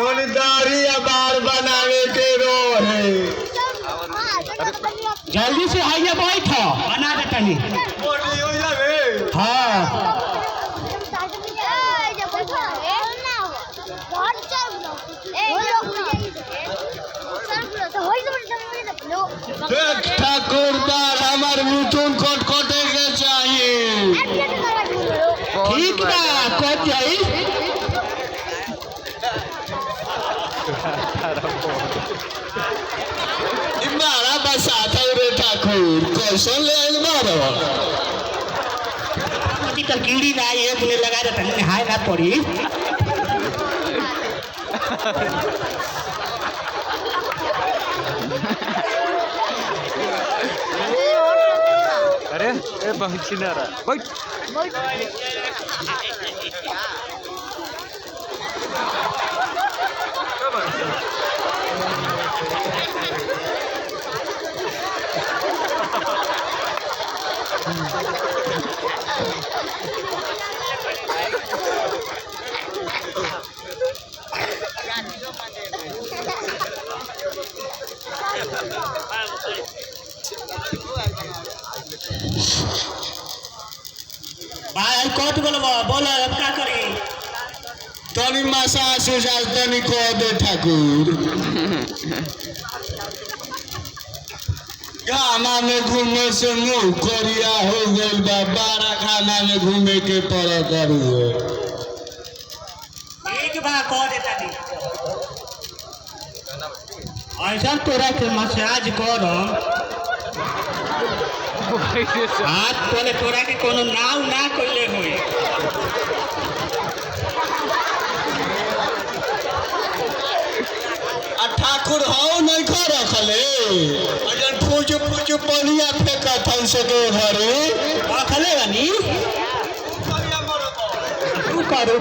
दाढ़ी या बाल बनावे के रोहे। जल्दी से आइए बैठो बना दे तनी। हाँ ठाकुरदार हमार मिथुन खटखटे के चाहिए। ठीक बा कब जाई। मारा बसाता रे ठाकुर कैसन ले आइल मारो। कल कीड़ी ना ये मुझे लगा देता नहाए ना पड़ी। अरे ए बहुत चिनारा बैठ भाई कौन बोलो बोलो अब क्या करी। तनी मसाज उसाज तनी कह दे ठाकुर। गामा में घूमे से मुंह करिया हो गइल बा। बारा खाना में घूमे के पड़त है। एक बार कह देता दी ऐसा तोरा के मसाज करो हाथ तोले तोरा के कोनो नाव ना कइले होई। आ ठाकुर हो नहीं खा रखले अजन पूछ पूछ पनिया फेंका थन से के घरे रखले बनी तू करू।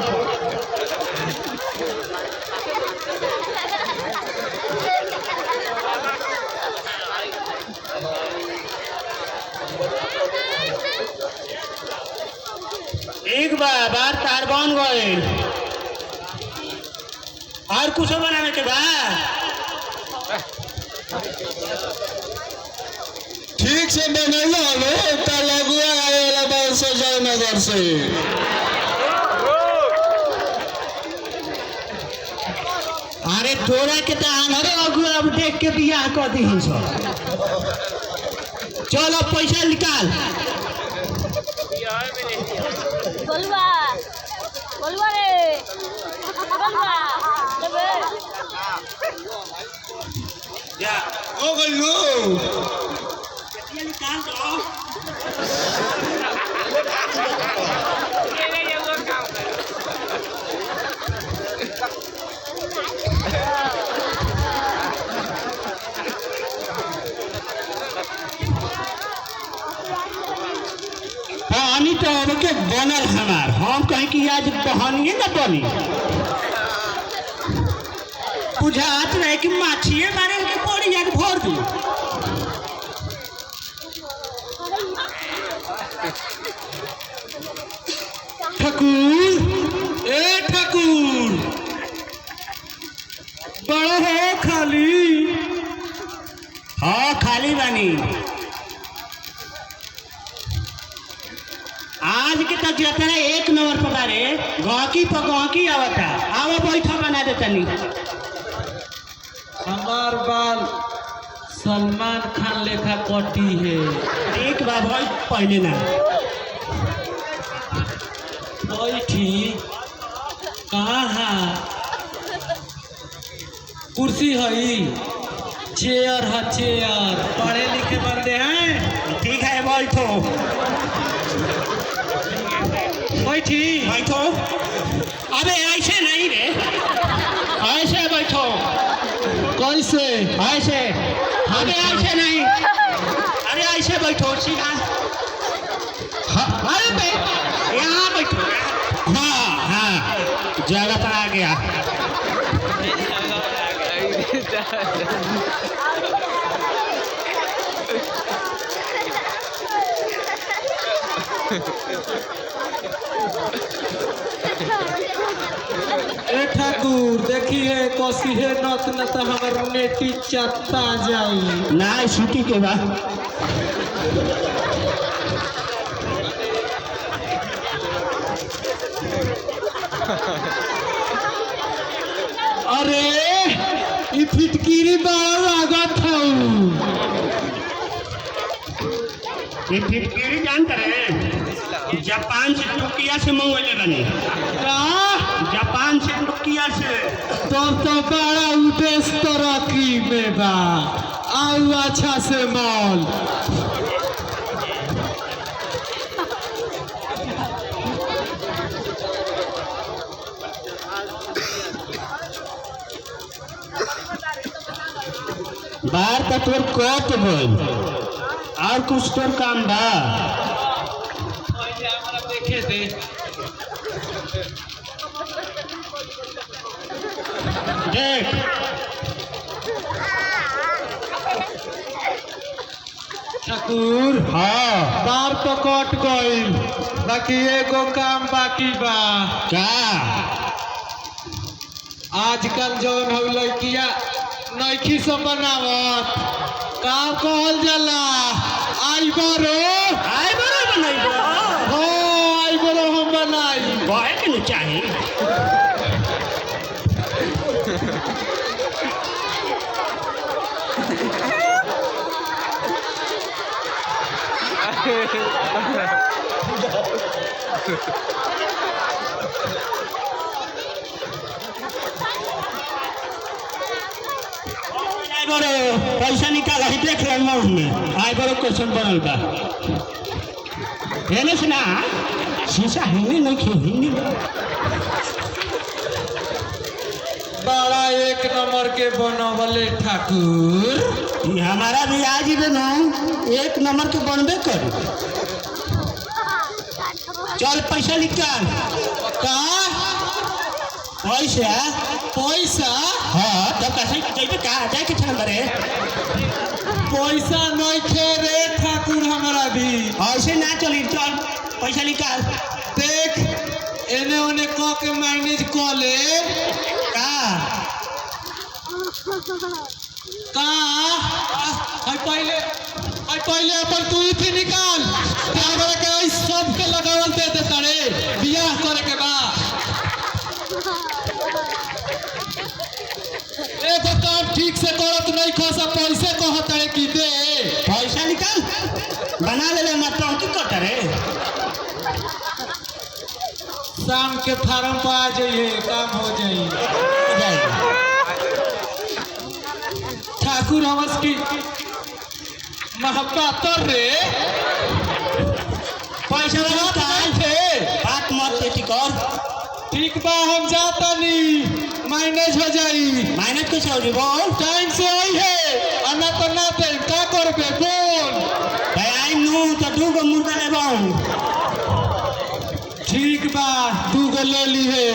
एक बार तार बन गए और कुछ बनाने के बाद ठीक से बनैला हलो त लगुआ आए वाला बस से जयनगर से। अरे तोरा के तो आनरे अगुआ अब देख के बियाह कर दी सब। चलो पैसा निकाल। बोलवा बोलवा रे बोलवा लेबे जा हो गइलो ये निकाल दो। पानी तो अब के बनल हमार हम कहीं कि आज बहनिए न बनी बुझात रहे कि माछिए मारे के पड़ी जाके भर दी। ठाकुर ए ठाकुर बड़ा है खाली। हाँ खाली बानी आज के तक जाता है एक नंबर पर रे गहकी पर गहकी आवता आवा बैठा बना दे तनी। हमार बाल सलमान खान लेखा कटी है। एक बार भाई पहले ना बैठी कहाँ कुर्सी है चेयर है चेयर पढ़े लिखे बंदे हैं। ठीक है बैठो बैठी बैठो। अबे ऐसे नहीं रे ऐसे बैठो। कैसे ऐसे अबे ऐसे नहीं अरे ऐसे बैठो सीधा। हाँ अरे बे यहाँ बैठो। हाँ हाँ जगह पर आ गया। ए ठाकुर देखी है कोसी है नत न तो हमर नेटी चत्ता जाई ना छुट्टी के बा अरे ई फिटकीरी बड़ा लागत हौ ये फिटकीरी जानते रहे जापान से टोकिया से मंगवाइले बनी का जापान से टोकिया से तब तो बड़ा उद्देश्य तरक्की में बा आउ अच्छा से मॉल बाहर का तोर कट बोल और कुछ तोर काम बा देखे दे देख ठाकुर हाँ बार तो कट गइल बाकी एगो काम बाकी बा क्या आजकल जौन हो लड़किया नैखी सब बनावत का कहल जाला आई बरो आए बड़ा बनाइबो हो आई बरो हम बनाई कहे के न चाही आए बड़ो पैसा निकाल ही देख ले नोट में आए बड़ो क्वेश्चन बनल बा हेने से ना शीशा हिंदी नहीं खे हिंदी बड़ा एक नंबर के बनवले ठाकुर ये हमारा भी आज ही ना एक नंबर के बनबे कर चल पैसा निकाल का पैसा पैसा हाँ तब कैसे जैसे कहा जाए के चल करे पैसा नइखे रे ठाकुर हमरा भी ऐसे ना चली चल पैसा निकाल देख एने ओने क के मैनेज क ले का का आई पहले अपन तू ही निकाल हमरा के आई सब के लगावल दे दे तारे बियाह करे के बा एगो काम ठीक से करत नहीं खसा पैसे कहत रे की दे पैसा निकाल बना ले ले मत टंकी कट रे शाम के फार्म पर आ जाइए काम हो जाइए ठाकुर हमस की महब्बत रे पैसा निकाल बात मत तेटी कर ठीक बा हम जाता नहीं मैनेज हो जाई माइनस कैसे हो रही बोल टाइम से आई है अना तो ना दे का करबे बोल भाई आई नू तो दू गो मुर्गा ले बन ठीक बा तू गो ले ली है